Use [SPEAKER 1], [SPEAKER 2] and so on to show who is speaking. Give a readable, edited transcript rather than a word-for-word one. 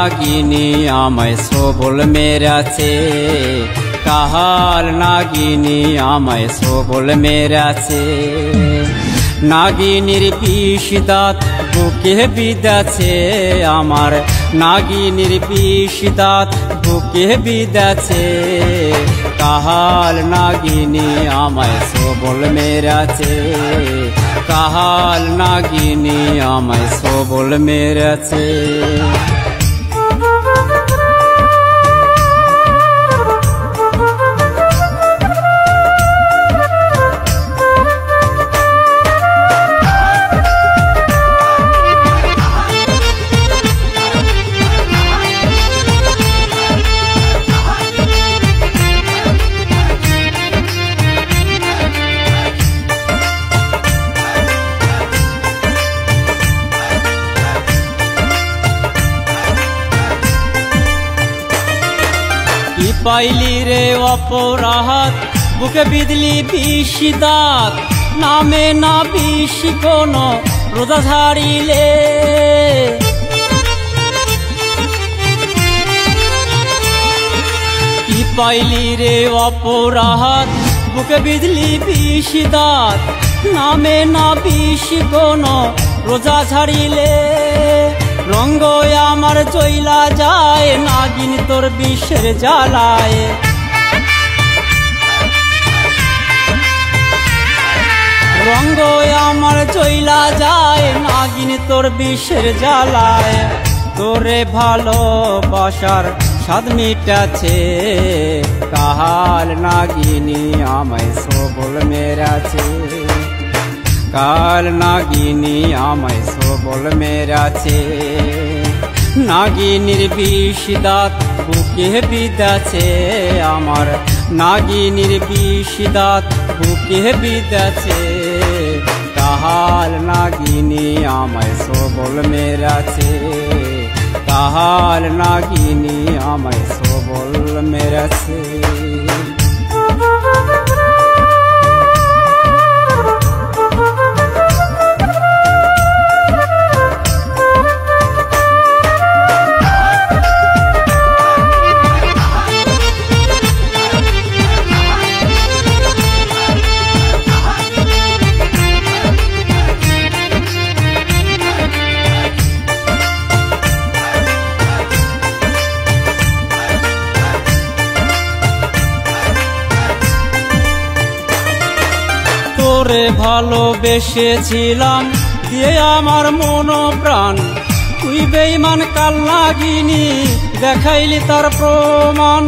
[SPEAKER 1] নাগিনী আমায় সবল মেরেছে, কাহাল নাগিনী আমায় সবল মেরেছে। নাগিনীর বিষ দাঁত বুকে বিঁধেছে আমার, নাগিনীর বিষ দাঁত বুকে বিঁধেছে। কাহাল নাগিনী আমায় সবল মেরেছে, কাহাল নাগিনী আমায় সবল মেরেছে। কি পাইলি রে অপরাধ, বুকে বিঁধলি বিষ দাঁত, নামে না বিষ কোনো রোজা ছাড়িলে। কি পাইলি রে অপরাধ, বুকে বিঁধলি বিষ দাঁত, নামে না বিষ কোনো রোজা ছাড়িলে। রঙ্গ আমার চইলা যায়, নাগিন তোর বিষের জ্বালায়। রঙ্গ আমার চইলা যায়, নাগিন তোর বিষের জ্বালায়। তোরে ভালোবাসার স্বাদ মিটাছে, কাহাল নাগিনী আমায় সবল মেরেছে। কাল নাগিনী আমায় সবল মেরেছে। নাগিনীর বিষ দাঁত বুকে বিঁধেছে আমার, নাগিনীর বিষ দাঁত বুকে বিঁধেছে। কাহাল নাগিনী আমায় সবল মেরেছে, কাহাল নাগিনী আমায় সবল মেরেছে। তোরে ভালোবেসেছিলাম দিয়ে আমার মন প্রাণ, তুই বেঈমান কাল নাগিনী দেখাইলি তার প্রমাণ।